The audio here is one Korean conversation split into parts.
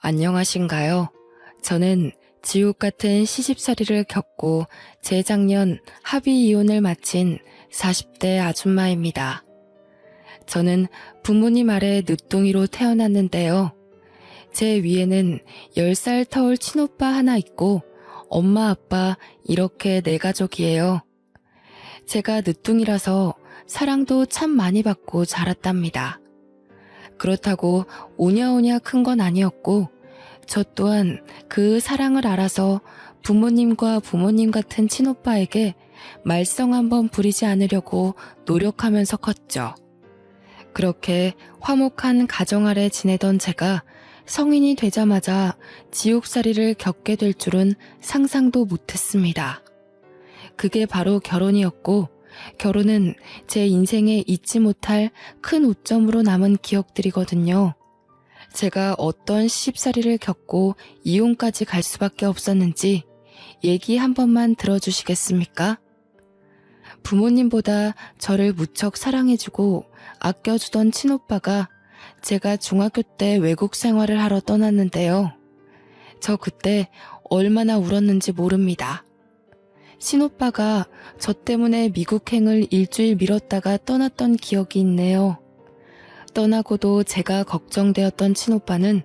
안녕하신가요? 저는 지옥 같은 시집살이를 겪고 재작년 합의 이혼을 마친 40대 아줌마입니다. 저는 부모님 아래 늦둥이로 태어났는데요. 제 위에는 10살 터울 친오빠 하나 있고 엄마 아빠 이렇게 네 가족이에요. 제가 늦둥이라서 사랑도 참 많이 받고 자랐답니다. 그렇다고 오냐오냐 큰 건 아니었고 저 또한 그 사랑을 알아서 부모님과 부모님 같은 친오빠에게 말썽 한번 부리지 않으려고 노력하면서 컸죠. 그렇게 화목한 가정 아래 지내던 제가 성인이 되자마자 지옥살이를 겪게 될 줄은 상상도 못했습니다. 그게 바로 결혼이었고 결혼은 제 인생에 잊지 못할 큰 오점으로 남은 기억들이거든요. 제가 어떤 시집살이를 겪고 이혼까지 갈 수밖에 없었는지 얘기 한 번만 들어주시겠습니까? 부모님보다 저를 무척 사랑해주고 아껴주던 친오빠가 제가 중학교 때 외국 생활을 하러 떠났는데요. 저 그때 얼마나 울었는지 모릅니다. 친오빠가 저 때문에 미국행을 일주일 미뤘다가 떠났던 기억이 있네요. 떠나고도 제가 걱정되었던 친오빠는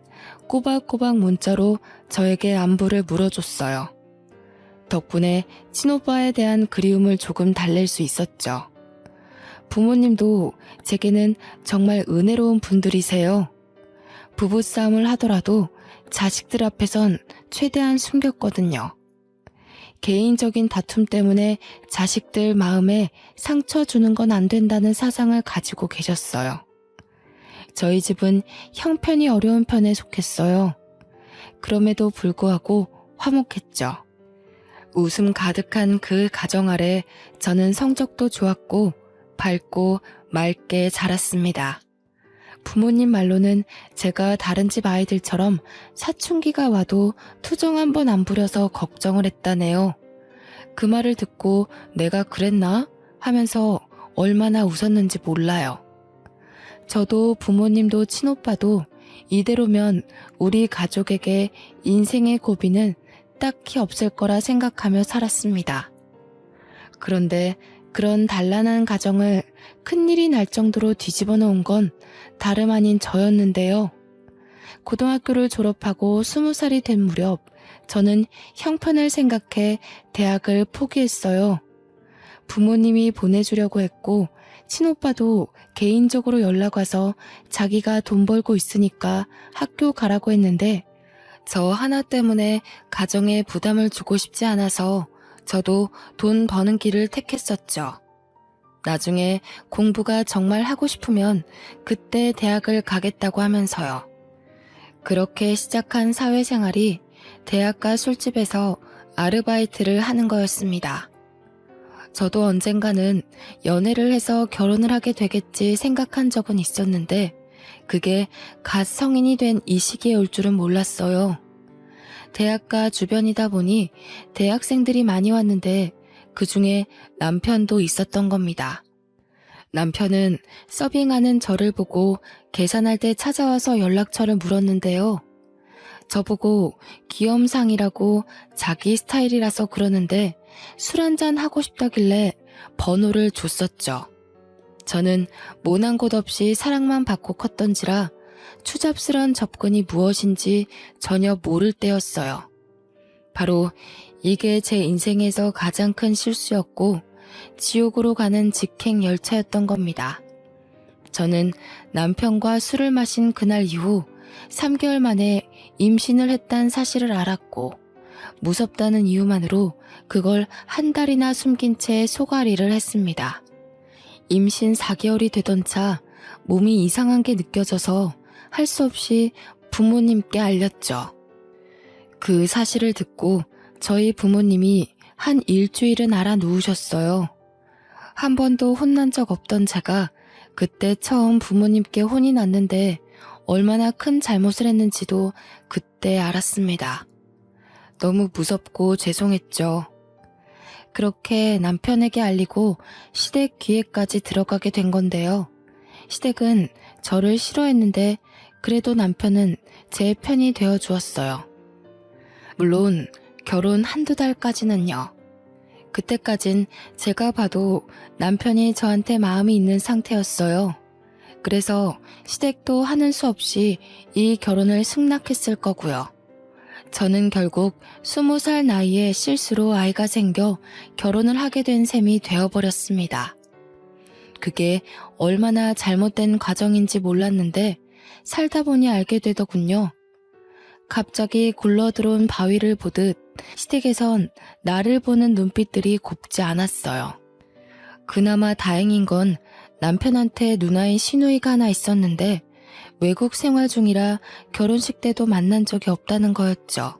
꼬박꼬박 문자로 저에게 안부를 물어줬어요. 덕분에 친오빠에 대한 그리움을 조금 달랠 수 있었죠. 부모님도 제게는 정말 은혜로운 분들이세요. 부부싸움을 하더라도 자식들 앞에선 최대한 숨겼거든요. 개인적인 다툼 때문에 자식들 마음에 상처 주는 건 안 된다는 사상을 가지고 계셨어요. 저희 집은 형편이 어려운 편에 속했어요. 그럼에도 불구하고 화목했죠. 웃음 가득한 그 가정 아래 저는 성적도 좋았고 밝고 맑게 자랐습니다. 부모님 말로는 제가 다른 집 아이들처럼 사춘기가 와도 투정 한 번 안 부려서 걱정을 했다네요. 그 말을 듣고 내가 그랬나? 하면서 얼마나 웃었는지 몰라요. 저도 부모님도 친오빠도 이대로면 우리 가족에게 인생의 고비는 딱히 없을 거라 생각하며 살았습니다. 그런데 그런 단란한 가정을 큰일이 날 정도로 뒤집어 놓은 건 다름 아닌 저였는데요. 고등학교를 졸업하고 20살이 된 무렵 저는 형편을 생각해 대학을 포기했어요. 부모님이 보내주려고 했고 친오빠도 개인적으로 연락 와서 자기가 돈 벌고 있으니까 학교 가라고 했는데 저 하나 때문에 가정에 부담을 주고 싶지 않아서 저도 돈 버는 길을 택했었죠. 나중에 공부가 정말 하고 싶으면 그때 대학을 가겠다고 하면서요. 그렇게 시작한 사회생활이 대학가 술집에서 아르바이트를 하는 거였습니다. 저도 언젠가는 연애를 해서 결혼을 하게 되겠지 생각한 적은 있었는데 그게 갓 성인이 된 이 시기에 올 줄은 몰랐어요. 대학가 주변이다 보니 대학생들이 많이 왔는데 그 중에 남편도 있었던 겁니다. 남편은 서빙하는 저를 보고 계산할 때 찾아와서 연락처를 물었는데요. 저보고 귀염상이라고 자기 스타일이라서 그러는데 술 한잔 하고 싶다길래 번호를 줬었죠. 저는 모난 곳 없이 사랑만 받고 컸던지라 추잡스런 접근이 무엇인지 전혀 모를 때였어요. 바로 이게 제 인생에서 가장 큰 실수였고 지옥으로 가는 직행 열차였던 겁니다. 저는 남편과 술을 마신 그날 이후 3개월 만에 임신을 했다는 사실을 알았고 무섭다는 이유만으로 그걸 한 달이나 숨긴 채 속앓이를 했습니다. 임신 4개월이 되던 차 몸이 이상한 게 느껴져서 할 수 없이 부모님께 알렸죠. 그 사실을 듣고 저희 부모님이 한 일주일은 알아 누우셨어요. 한 번도 혼난 적 없던 제가 그때 처음 부모님께 혼이 났는데 얼마나 큰 잘못을 했는지도 그때 알았습니다. 너무 무섭고 죄송했죠. 그렇게 남편에게 알리고 시댁 귀에까지 들어가게 된 건데요. 시댁은 저를 싫어했는데 그래도 남편은 제 편이 되어 주었어요. 물론 결혼 한두 달까지는요. 그때까진 제가 봐도 남편이 저한테 마음이 있는 상태였어요. 그래서 시댁도 하는 수 없이 이 결혼을 승낙했을 거고요. 저는 결국 20살 나이에 실수로 아이가 생겨 결혼을 하게 된 셈이 되어버렸습니다. 그게 얼마나 잘못된 과정인지 몰랐는데 살다 보니 알게 되더군요. 갑자기 굴러들어온 바위를 보듯 시댁에선 나를 보는 눈빛들이 곱지 않았어요. 그나마 다행인 건 남편한테 누나인 시누이가 하나 있었는데 외국 생활 중이라 결혼식 때도 만난 적이 없다는 거였죠.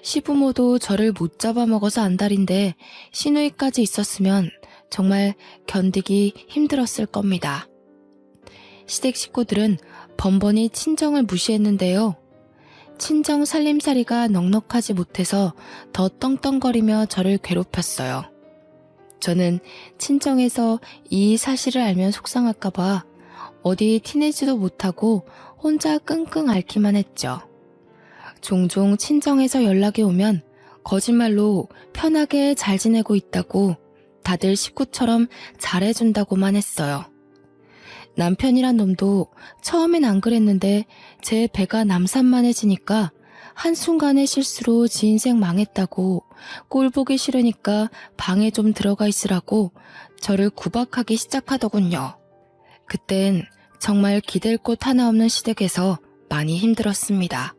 시부모도 저를 못 잡아먹어서 안달인데 시누이까지 있었으면 정말 견디기 힘들었을 겁니다. 시댁 식구들은 번번이 친정을 무시했는데요. 친정 살림살이가 넉넉하지 못해서 더 떵떵거리며 저를 괴롭혔어요. 저는 친정에서 이 사실을 알면 속상할까봐 어디 티내지도 못하고 혼자 끙끙 앓기만 했죠. 종종 친정에서 연락이 오면 거짓말로 편하게 잘 지내고 있다고 다들 식구처럼 잘해준다고만 했어요. 남편이란 놈도 처음엔 안 그랬는데 제 배가 남산만해지니까 한순간의 실수로 지 인생 망했다고 꼴 보기 싫으니까 방에 좀 들어가 있으라고 저를 구박하기 시작하더군요. 그땐 정말 기댈 곳 하나 없는 시댁에서 많이 힘들었습니다.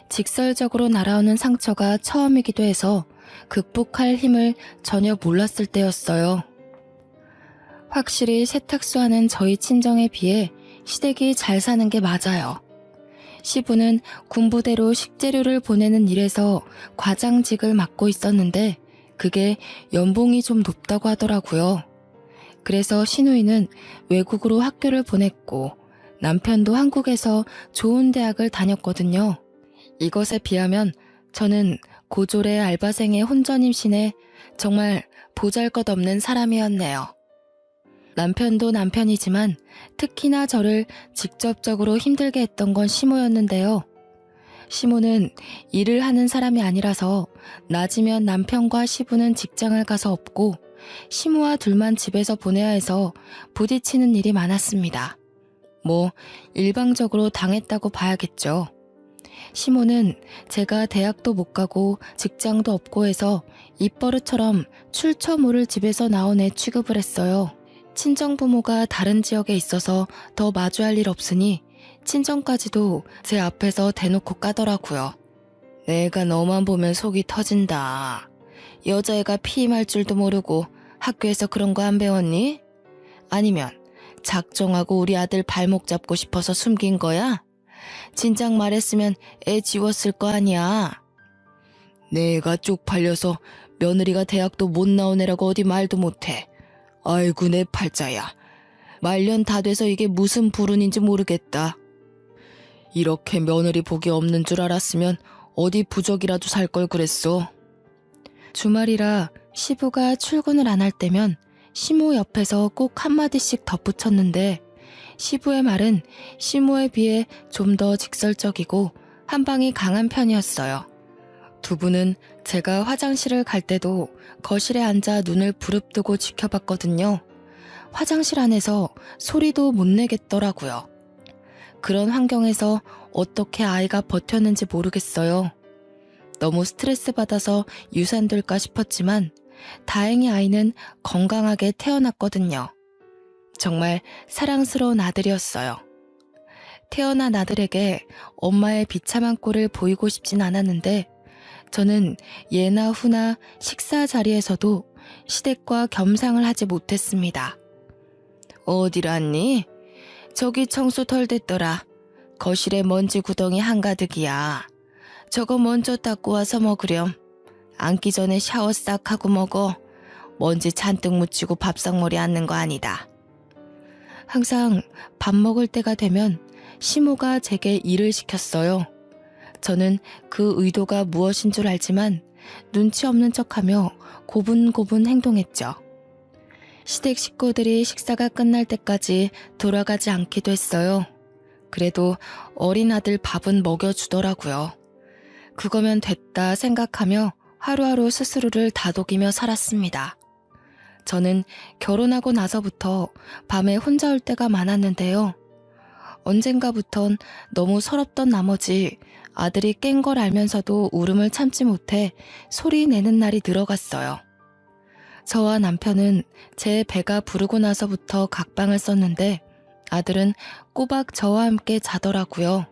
직설적으로 날아오는 상처가 처음이기도 해서 극복할 힘을 전혀 몰랐을 때였어요. 확실히 세탁소하는 저희 친정에 비해 시댁이 잘 사는 게 맞아요. 시부는 군부대로 식재료를 보내는 일에서 과장직을 맡고 있었는데 그게 연봉이 좀 높다고 하더라고요. 그래서 시누이는 외국으로 학교를 보냈고 남편도 한국에서 좋은 대학을 다녔거든요. 이것에 비하면 저는 고졸의 알바생의 혼전 임신에 정말 보잘것없는 사람이었네요. 남편도 남편이지만 특히나 저를 직접적으로 힘들게 했던 건 시모였는데요. 시모는 일을 하는 사람이 아니라서 낮이면 남편과 시부는 직장을 가서 없고 시모와 둘만 집에서 보내야 해서 부딪히는 일이 많았습니다. 일방적으로 당했다고 봐야겠죠. 시모는 제가 대학도 못 가고 직장도 없고 해서 입버릇처럼 출처 모를 집에서 나온 애 취급을 했어요. 친정부모가 다른 지역에 있어서 더 마주할 일 없으니 친정까지도 제 앞에서 대놓고 까더라고요. 내가 너만 보면 속이 터진다. 여자애가 피임할 줄도 모르고 학교에서 그런 거 안 배웠니? 아니면 작정하고 우리 아들 발목 잡고 싶어서 숨긴 거야? 진작 말했으면 애 지웠을 거 아니야. 내가 쪽팔려서 며느리가 대학도 못 나온 애라고 어디 말도 못해. 아이고 내 팔자야. 말년 다 돼서 이게 무슨 불운인지 모르겠다. 이렇게 며느리 복이 없는 줄 알았으면 어디 부적이라도 살 걸 그랬어. 주말이라 시부가 출근을 안 할 때면 시모 옆에서 꼭 한마디씩 덧붙였는데 시부의 말은 시모에 비해 좀 더 직설적이고 한방이 강한 편이었어요. 두 분은 제가 화장실을 갈 때도 거실에 앉아 눈을 부릅뜨고 지켜봤거든요. 화장실 안에서 소리도 못 내겠더라고요. 그런 환경에서 어떻게 아이가 버텼는지 모르겠어요. 너무 스트레스 받아서 유산될까 싶었지만 다행히 아이는 건강하게 태어났거든요. 정말 사랑스러운 아들이었어요. 태어난 아들에게 엄마의 비참한 꼴을 보이고 싶진 않았는데 저는 예나 후나 식사 자리에서도 시댁과 겸상을 하지 못했습니다. 어디를 왔니? 저기 청소 덜 됐더라. 거실에 먼지 구덩이 한가득이야. 저거 먼저 닦고 와서 먹으렴. 앉기 전에 샤워 싹 하고 먹어. 먼지 잔뜩 묻히고 밥상머리 앉는 거 아니다. 항상 밥 먹을 때가 되면 시모가 제게 일을 시켰어요. 저는 그 의도가 무엇인 줄 알지만 눈치 없는 척하며 고분고분 행동했죠. 시댁 식구들이 식사가 끝날 때까지 돌아가지 않기도 했어요. 그래도 어린 아들 밥은 먹여주더라고요. 그거면 됐다 생각하며 하루하루 스스로를 다독이며 살았습니다. 저는 결혼하고 나서부터 밤에 혼자 올 때가 많았는데요. 언젠가부턴 너무 서럽던 나머지 아들이 깬 걸 알면서도 울음을 참지 못해 소리 내는 날이 늘어갔어요. 저와 남편은 제 배가 부르고 나서부터 각방을 썼는데 아들은 꼬박 저와 함께 자더라고요.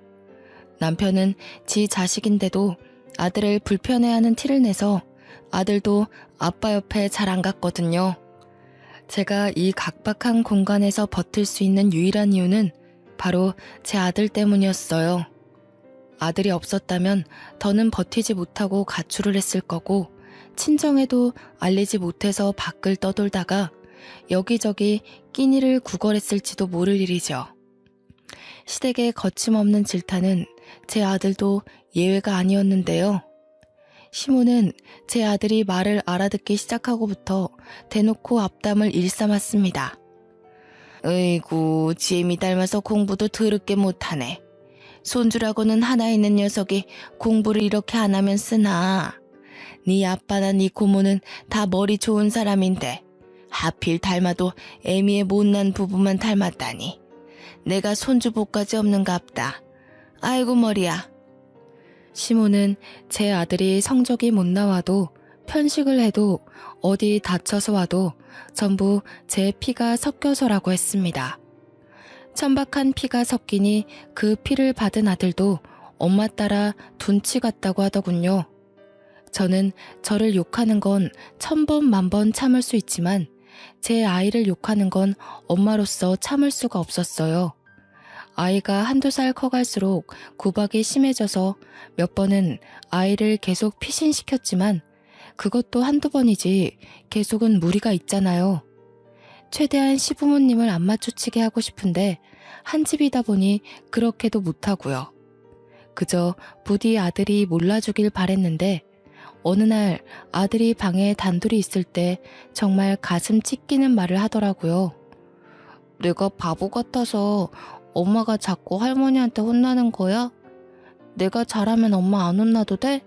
남편은 지 자식인데도 아들을 불편해하는 티를 내서 아들도 아빠 옆에 잘 안 갔거든요. 제가 이 각박한 공간에서 버틸 수 있는 유일한 이유는 바로 제 아들 때문이었어요. 아들이 없었다면 더는 버티지 못하고 가출을 했을 거고 친정에도 알리지 못해서 밖을 떠돌다가 여기저기 끼니를 구걸했을지도 모를 일이죠. 시댁의 거침없는 질타는 제 아들도 예외가 아니었는데요. 시모는 제 아들이 말을 알아듣기 시작하고부터 대놓고 앞담을 일삼았습니다. 으이구, 지엠이 닮아서 공부도 더럽게 못하네. 손주라고는 하나 있는 녀석이 공부를 이렇게 안 하면 쓰나. 네 아빠나 네 고모는 다 머리 좋은 사람인데 하필 닮아도 애미의 못난 부부만 닮았다니. 내가 손주복까지 없는갑다. 아이고 머리야. 시모는 제 아들이 성적이 못 나와도 편식을 해도 어디 다쳐서 와도 전부 제 피가 섞여서라고 했습니다. 천박한 피가 섞이니 그 피를 받은 아들도 엄마 따라 둔치 같다고 하더군요. 저는 저를 욕하는 건 1000번 만번 참을 수 있지만 제 아이를 욕하는 건 엄마로서 참을 수가 없었어요. 아이가 한두 살 커갈수록 구박이 심해져서 몇 번은 아이를 계속 피신시켰지만 그것도 한두 번이지 계속은 무리가 있잖아요. 최대한 시부모님을 안 마주치게 하고 싶은데 한 집이다 보니 그렇게도 못하고요. 그저 부디 아들이 몰라주길 바랬는데 어느 날 아들이 방에 단둘이 있을 때 정말 가슴 찢기는 말을 하더라고요. 내가 바보 같아서 엄마가 자꾸 할머니한테 혼나는 거야? 내가 잘하면 엄마 안 혼나도 돼?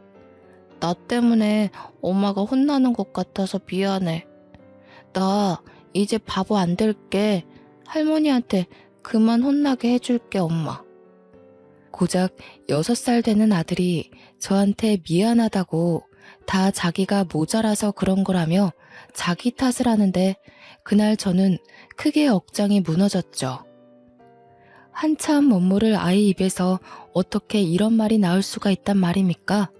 나 때문에 엄마가 혼나는 것 같아서 미안해. 나 이제 바보 안 될게. 할머니한테 그만 혼나게 해줄게, 엄마. 고작 6살 되는 아들이 저한테 미안하다고 다 자기가 모자라서 그런 거라며 자기 탓을 하는데 그날 저는 크게 억장이 무너졌죠. 한참 못 모를 아이 입에서 어떻게 이런 말이 나올 수가 있단 말입니까?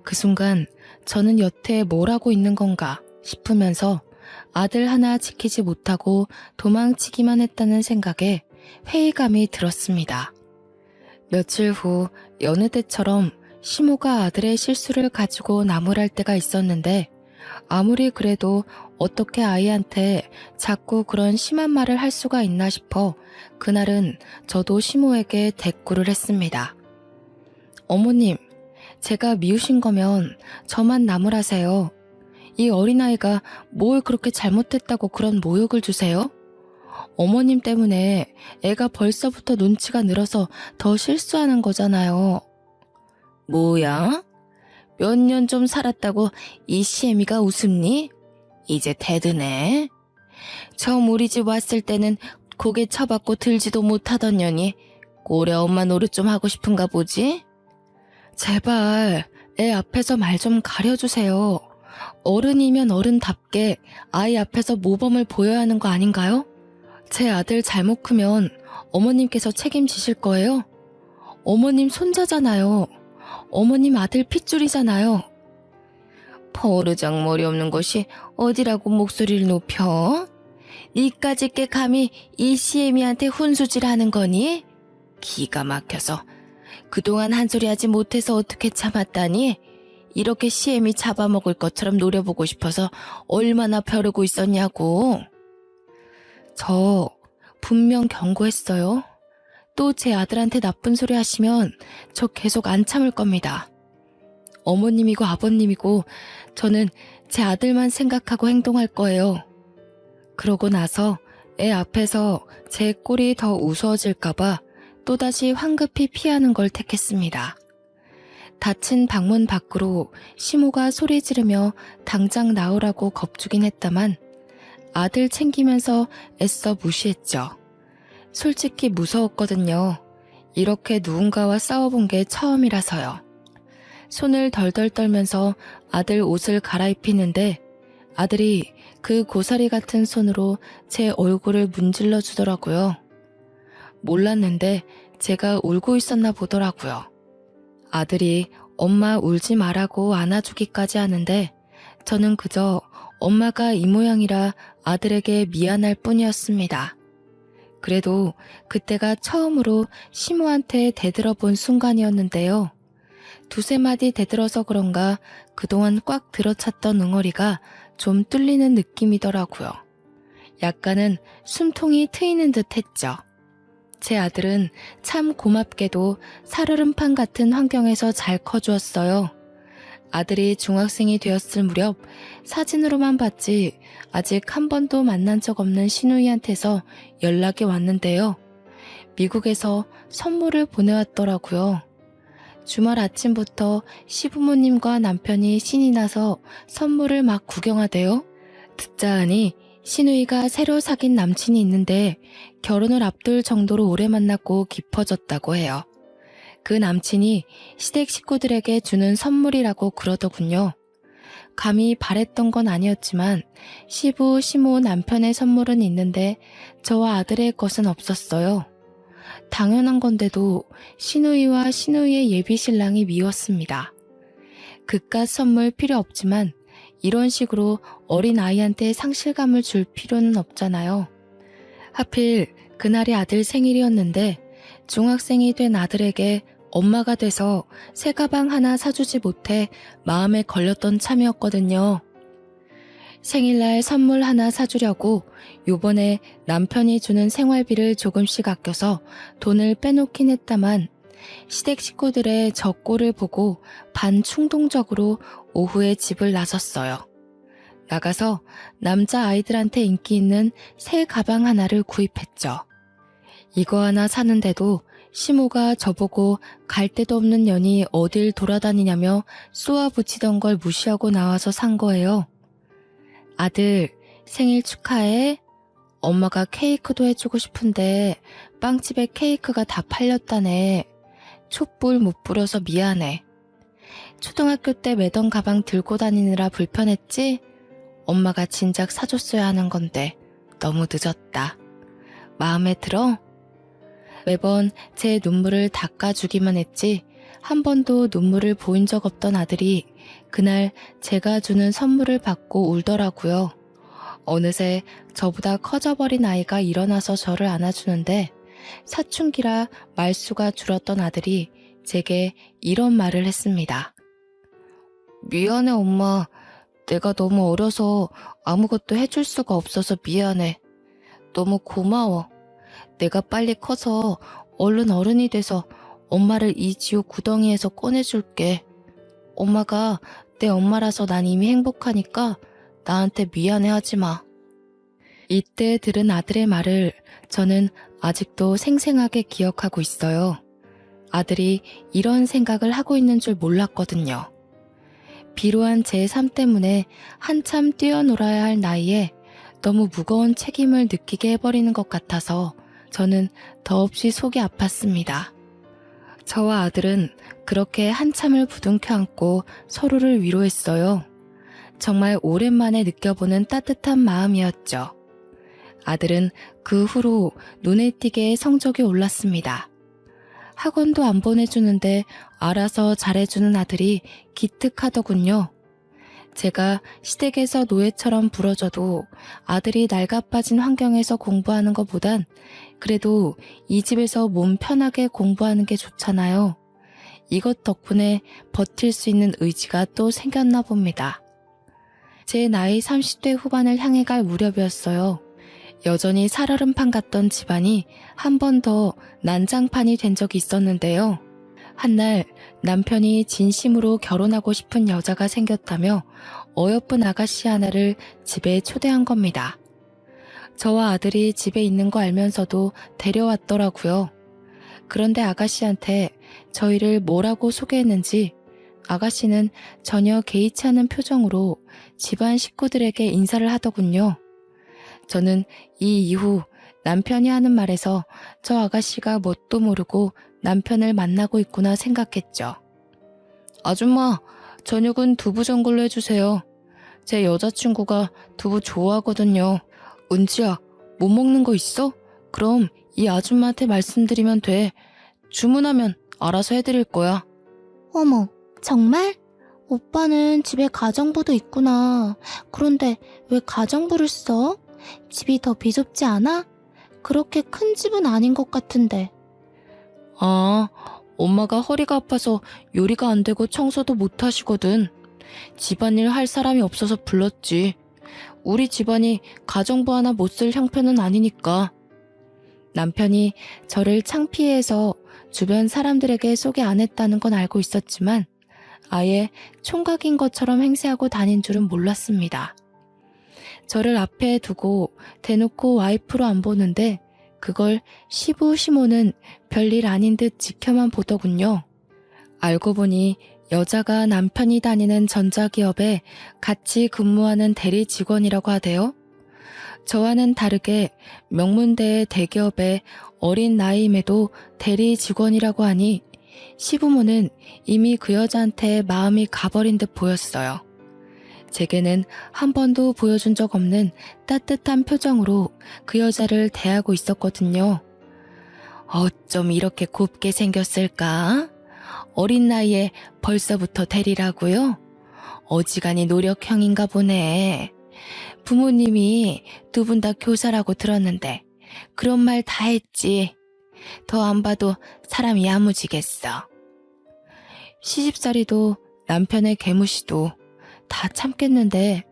그 순간 저는 여태 뭘 하고 있는 건가 싶으면서 아들 하나 지키지 못하고 도망치기만 했다는 생각에 회의감이 들었습니다. 며칠 후 여느 때처럼 시모가 아들의 실수를 가지고 나무랄 때가 있었는데 아무리 그래도 어떻게 아이한테 자꾸 그런 심한 말을 할 수가 있나 싶어 그날은 저도 시모에게 대꾸를 했습니다. 어머님, 제가 미우신 거면 저만 나무라세요. 이 어린아이가 뭘 그렇게 잘못했다고 그런 모욕을 주세요? 어머님 때문에 애가 벌써부터 눈치가 늘어서 더 실수하는 거잖아요. 뭐야? 몇 년 좀 살았다고 이 시애미가 웃음니? 이제 대드네. 처음 우리 집 왔을 때는 고개 쳐받고 들지도 못하던 년이 꼴에 엄마 노릇 좀 하고 싶은가 보지? 제발 애 앞에서 말 좀 가려주세요. 어른이면 어른답게 아이 앞에서 모범을 보여야 하는 거 아닌가요? 제 아들 잘못 크면 어머님께서 책임지실 거예요? 어머님 손자잖아요. 어머님 아들 핏줄이잖아요. 버르장머리 없는 것이 어디라고 목소리를 높여? 니까짓 게 감히 이 시애미한테 훈수질하는 거니? 기가 막혀서 그동안 한 소리 하지 못해서 어떻게 참았다니? 이렇게 시애미 잡아먹을 것처럼 노려보고 싶어서 얼마나 벼르고 있었냐고. 저 분명 경고했어요. 또 제 아들한테 나쁜 소리 하시면 저 계속 안 참을 겁니다. 어머님이고 아버님이고 저는 제 아들만 생각하고 행동할 거예요. 그러고 나서 애 앞에서 제 꼴이 더 우스워질까봐 또다시 황급히 피하는 걸 택했습니다. 닫힌 방문 밖으로 시모가 소리 지르며 당장 나오라고 겁주긴 했다만 아들 챙기면서 애써 무시했죠. 솔직히 무서웠거든요. 이렇게 누군가와 싸워본 게 처음이라서요. 손을 덜덜 떨면서 아들 옷을 갈아입히는데 아들이 그 고사리 같은 손으로 제 얼굴을 문질러 주더라고요. 몰랐는데 제가 울고 있었나 보더라고요. 아들이 엄마 울지 말라고 안아주기까지 하는데 저는 그저 엄마가 이 모양이라 아들에게 미안할 뿐이었습니다. 그래도 그때가 처음으로 시모한테 대들어본 순간이었는데요. 두세 마디 대들어서 그런가 그동안 꽉 들어찼던 응어리가 좀 뚫리는 느낌이더라고요. 약간은 숨통이 트이는 듯 했죠. 제 아들은 참 고맙게도 살얼음판 같은 환경에서 잘 커주었어요. 아들이 중학생이 되었을 무렵 사진으로만 봤지 아직 한 번도 만난 적 없는 시누이한테서 연락이 왔는데요. 미국에서 선물을 보내왔더라고요. 주말 아침부터 시부모님과 남편이 신이 나서 선물을 막 구경하대요. 듣자 하니 시누이가 새로 사귄 남친이 있는데 결혼을 앞둘 정도로 오래 만났고 깊어졌다고 해요. 그 남친이 시댁 식구들에게 주는 선물이라고 그러더군요. 감히 바랬던 건 아니었지만 시부, 시모 남편의 선물은 있는데 저와 아들의 것은 없었어요. 당연한 건데도 시누이와 시누이의 예비 신랑이 미웠습니다. 그깟 선물 필요 없지만 이런 식으로 어린 아이한테 상실감을 줄 필요는 없잖아요. 하필 그날이 아들 생일이었는데 중학생이 된 아들에게 엄마가 돼서 새 가방 하나 사주지 못해 마음에 걸렸던 참이었거든요. 생일날 선물 하나 사주려고 요번에 남편이 주는 생활비를 조금씩 아껴서 돈을 빼놓긴 했다만 시댁 식구들의 저 꼴을 보고 반충동적으로 오후에 집을 나섰어요. 나가서 남자 아이들한테 인기 있는 새 가방 하나를 구입했죠. 이거 하나 사는데도 시모가 저보고 갈 데도 없는 년이 어딜 돌아다니냐며 쏘아붙이던 걸 무시하고 나와서 산 거예요. 아들, 생일 축하해. 엄마가 케이크도 해주고 싶은데 빵집에 케이크가 다 팔렸다네. 촛불 못 불어서 미안해. 초등학교 때 매던 가방 들고 다니느라 불편했지? 엄마가 진작 사줬어야 하는 건데 너무 늦었다. 마음에 들어? 매번 제 눈물을 닦아주기만 했지 한 번도 눈물을 보인 적 없던 아들이 그날 제가 주는 선물을 받고 울더라고요. 어느새 저보다 커져버린 아이가 일어나서 저를 안아주는데 사춘기라 말수가 줄었던 아들이 제게 이런 말을 했습니다. 미안해 엄마. 내가 너무 어려서 아무것도 해줄 수가 없어서 미안해. 너무 고마워. 내가 빨리 커서 얼른 어른이 돼서 엄마를 이 지옥 구덩이에서 꺼내줄게. 엄마가 내 엄마라서 난 이미 행복하니까 나한테 미안해하지 마. 이때 들은 아들의 말을 저는 아직도 생생하게 기억하고 있어요. 아들이 이런 생각을 하고 있는 줄 몰랐거든요. 비로한 제 삶 때문에 한참 뛰어놀아야 할 나이에 너무 무거운 책임을 느끼게 해버리는 것 같아서 저는 더없이 속이 아팠습니다. 저와 아들은 그렇게 한참을 부둥켜 안고 서로를 위로했어요. 정말 오랜만에 느껴보는 따뜻한 마음이었죠. 아들은 그 후로 눈에 띄게 성적이 올랐습니다. 학원도 안 보내주는데 알아서 잘해주는 아들이 기특하더군요. 제가 시댁에서 노예처럼 부러져도 아들이 낡아빠진 환경에서 공부하는 것보단 그래도 이 집에서 몸 편하게 공부하는 게 좋잖아요. 이것 덕분에 버틸 수 있는 의지가 또 생겼나 봅니다. 제 나이 30대 후반을 향해 갈 무렵이었어요. 여전히 살얼음판 같던 집안이 한 번 더 난장판이 된 적이 있었는데요. 한날 남편이 진심으로 결혼하고 싶은 여자가 생겼다며 어여쁜 아가씨 하나를 집에 초대한 겁니다. 저와 아들이 집에 있는 거 알면서도 데려왔더라고요. 그런데 아가씨한테 저희를 뭐라고 소개했는지 아가씨는 전혀 개의치 않은 표정으로 집안 식구들에게 인사를 하더군요. 저는 이 이후 남편이 하는 말에서 저 아가씨가 뭣도 모르고 남편을 만나고 있구나 생각했죠. 아줌마, 저녁은 두부 전골로 해주세요. 제 여자친구가 두부 좋아하거든요. 은지야, 못 먹는 거 있어? 그럼 이 아줌마한테 말씀드리면 돼. 주문하면 알아서 해드릴 거야. 어머, 정말? 오빠는 집에 가정부도 있구나. 그런데 왜 가정부를 써? 집이 더 비좁지 않아? 그렇게 큰 집은 아닌 것 같은데. 아, 엄마가 허리가 아파서 요리가 안 되고 청소도 못 하시거든. 집안일 할 사람이 없어서 불렀지. 우리 집안이 가정부 하나 못 쓸 형편은 아니니까. 남편이 저를 창피해서 주변 사람들에게 소개 안 했다는 건 알고 있었지만 아예 총각인 것처럼 행세하고 다닌 줄은 몰랐습니다. 저를 앞에 두고 대놓고 와이프로 안 보는데 그걸 시부 시모는 별일 아닌 듯 지켜만 보더군요. 알고 보니 여자가 남편이 다니는 전자기업에 같이 근무하는 대리 직원이라고 하대요. 저와는 다르게 명문대의 대기업의 어린 나이임에도 대리 직원이라고 하니 시부모는 이미 그 여자한테 마음이 가버린 듯 보였어요. 제게는 한 번도 보여준 적 없는 따뜻한 표정으로 그 여자를 대하고 있었거든요. 어쩜 이렇게 곱게 생겼을까? 어린 나이에 벌써부터 대리라고요? 어지간히 노력형인가 보네. 부모님이 두 분 다 교사라고 들었는데 그런 말 다 했지. 더 안 봐도 사람이 야무지겠어. 시집살이도 남편의 개무시도 다 참겠는데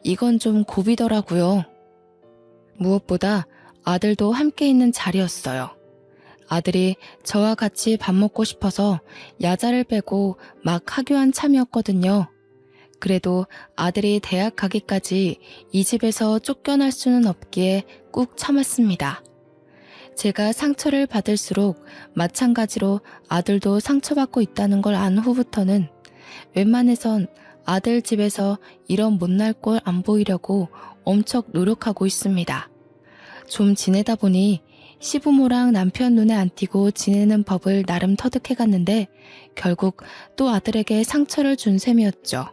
이건 좀 고비더라고요. 무엇보다 아들도 함께 있는 자리였어요. 아들이 저와 같이 밥 먹고 싶어서 야자를 빼고 막 하교한 참이었거든요. 그래도 아들이 대학 가기까지 이 집에서 쫓겨날 수는 없기에 꾹 참았습니다. 제가 상처를 받을수록 마찬가지로 아들도 상처받고 있다는 걸 안 후부터는 웬만해선 아들 집에서 이런 못날 꼴 안 보이려고 엄청 노력하고 있습니다. 좀 지내다 보니 시부모랑 남편 눈에 안 띄고 지내는 법을 나름 터득해갔는데 결국 또 아들에게 상처를 준 셈이었죠.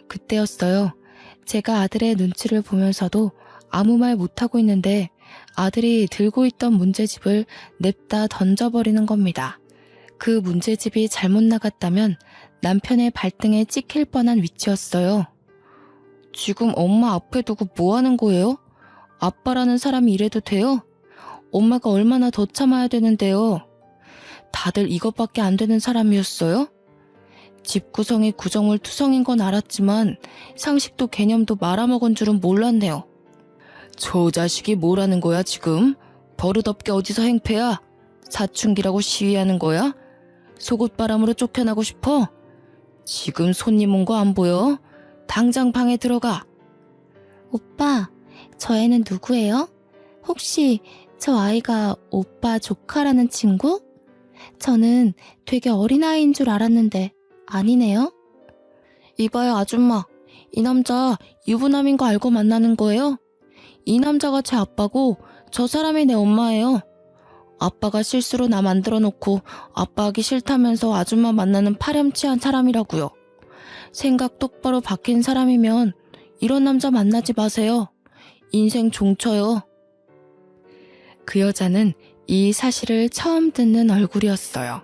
그때였어요. 제가 아들의 눈치를 보면서도 아무 말 못하고 있는데 아들이 들고 있던 문제집을 냅다 던져버리는 겁니다. 그 문제집이 잘못 나갔다면 남편의 발등에 찍힐 뻔한 위치였어요. 지금 엄마 앞에 두고 뭐 하는 거예요? 아빠라는 사람이 이래도 돼요? 엄마가 얼마나 더 참아야 되는데요. 다들 이것밖에 안 되는 사람이었어요? 집구성이 구정물 투성인 건 알았지만 상식도 개념도 말아먹은 줄은 몰랐네요. 저 자식이 뭐라는 거야 지금? 버릇없게 어디서 행패야? 사춘기라고 시위하는 거야? 속옷바람으로 쫓겨나고 싶어? 지금 손님 온 거 안 보여? 당장 방에 들어가. 오빠, 저 애는 누구예요? 혹시 저 아이가 오빠 조카라는 친구? 저는 되게 어린아이인 줄 알았는데 아니네요? 이봐요 아줌마, 이 남자 유부남인 거 알고 만나는 거예요? 이 남자가 제 아빠고 저 사람이 내 엄마예요. 아빠가 실수로 나 만들어 놓고 아빠 하기 싫다면서 아줌마 만나는 파렴치한 사람이라고요. 생각 똑바로 바뀐 사람이면 이런 남자 만나지 마세요. 인생 종쳐요. 그 여자는 이 사실을 처음 듣는 얼굴이었어요.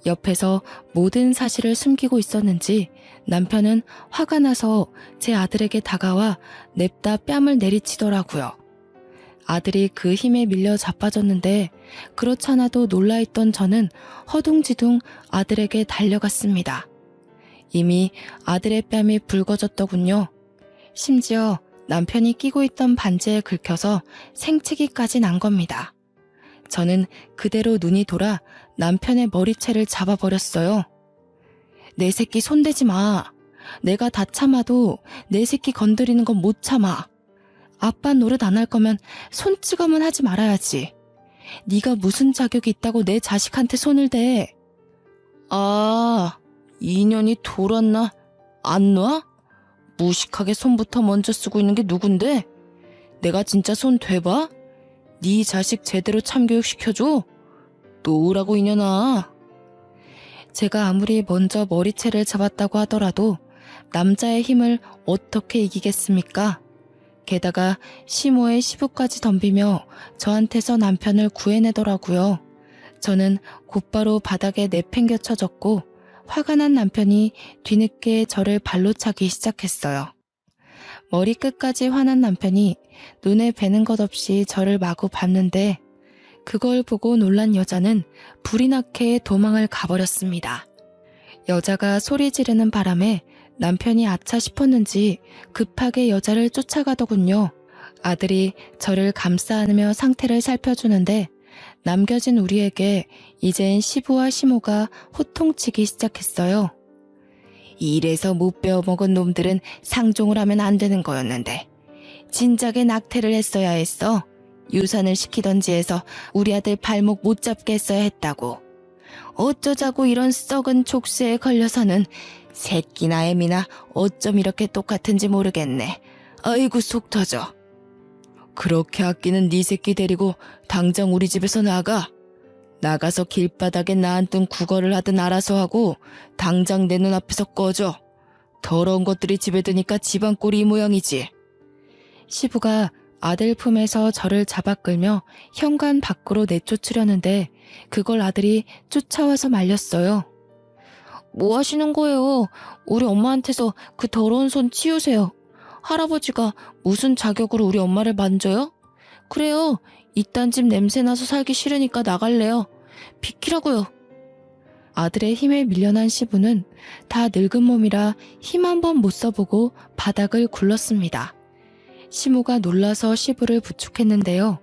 옆에서 모든 사실을 숨기고 있었는지 남편은 화가 나서 제 아들에게 다가와 냅다 뺨을 내리치더라고요. 아들이 그 힘에 밀려 자빠졌는데 그렇잖아도 놀라있던 저는 허둥지둥 아들에게 달려갔습니다. 이미 아들의 뺨이 붉어졌더군요. 심지어 남편이 끼고 있던 반지에 긁혀서 생채기까지 난 겁니다. 저는 그대로 눈이 돌아 남편의 머리채를 잡아버렸어요. 내 새끼 손대지 마. 내가 다 참아도 내 새끼 건드리는 건 못 참아. 아빠 노릇 안 할 거면 손찌검은 하지 말아야지. 네가 무슨 자격이 있다고 내 자식한테 손을 대? 아, 인연이 돌았나? 안 놔? 무식하게 손부터 먼저 쓰고 있는 게 누군데? 내가 진짜 손 대봐? 네 자식 제대로 참교육 시켜줘? 놓으라고 이년아. 제가 아무리 먼저 머리채를 잡았다고 하더라도 남자의 힘을 어떻게 이기겠습니까? 게다가 시모의 시부까지 덤비며 저한테서 남편을 구해내더라고요. 저는 곧바로 바닥에 내팽겨쳐졌고 화가 난 남편이 뒤늦게 저를 발로 차기 시작했어요. 머리끝까지 화난 남편이 눈에 뵈는 것 없이 저를 마구 밟는데 그걸 보고 놀란 여자는 불이 나게 도망을 가버렸습니다. 여자가 소리 지르는 바람에 남편이 아차 싶었는지 급하게 여자를 쫓아가더군요. 아들이 저를 감싸 안으며 상태를 살펴주는데 남겨진 우리에게 이젠 시부와 시모가 호통치기 시작했어요. 이래서 못 배워먹은 놈들은 상종을 하면 안 되는 거였는데 진작에 낙태를 했어야 했어. 유산을 시키던지 해서 우리 아들 발목 못 잡게 했어야 했다고. 어쩌자고 이런 썩은 족쇄에 걸려서는 새끼나 애미나 어쩜 이렇게 똑같은지 모르겠네. 아이고 속 터져. 그렇게 아끼는 네 새끼 데리고 당장 우리 집에서 나가. 나가서 길바닥에 나앉은 구걸을 하든 알아서 하고 당장 내 눈앞에서 꺼져. 더러운 것들이 집에 드니까 집안 꼴이 이 모양이지. 시부가 아들 품에서 저를 잡아 끌며 현관 밖으로 내쫓으려는데 그걸 아들이 쫓아와서 말렸어요. 뭐 하시는 거예요? 우리 엄마한테서 그 더러운 손 치우세요. 할아버지가 무슨 자격으로 우리 엄마를 만져요? 그래요. 이딴 집 냄새나서 살기 싫으니까 나갈래요. 비키라고요. 아들의 힘에 밀려난 시부는 다 늙은 몸이라 힘 한 번 못 써보고 바닥을 굴렀습니다. 시모가 놀라서 시부를 부축했는데요.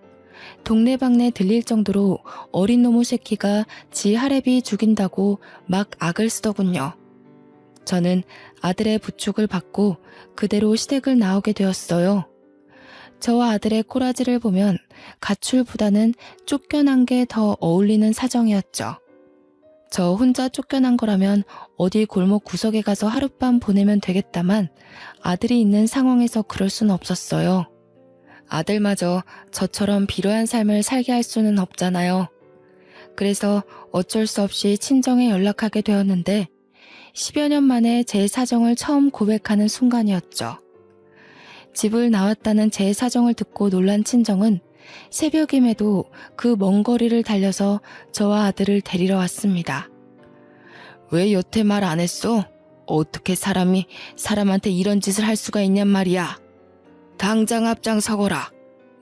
동네방네 들릴 정도로 어린 놈의 새끼가 지 할애비 죽인다고 막 악을 쓰더군요. 저는 아들의 부축을 받고 그대로 시댁을 나오게 되었어요. 저와 아들의 꼬라지를 보면 가출보다는 쫓겨난 게 더 어울리는 사정이었죠. 저 혼자 쫓겨난 거라면 어디 골목 구석에 가서 하룻밤 보내면 되겠다만 아들이 있는 상황에서 그럴 수는 없었어요. 아들마저 저처럼 비루한 삶을 살게 할 수는 없잖아요. 그래서 어쩔 수 없이 친정에 연락하게 되었는데 10여 년 만에 제 사정을 처음 고백하는 순간이었죠. 집을 나왔다는 제 사정을 듣고 놀란 친정은 새벽임에도 그 먼 거리를 달려서 저와 아들을 데리러 왔습니다. 왜 여태 말 안 했어? 어떻게 사람이 사람한테 이런 짓을 할 수가 있냔 말이야. 당장 앞장서거라.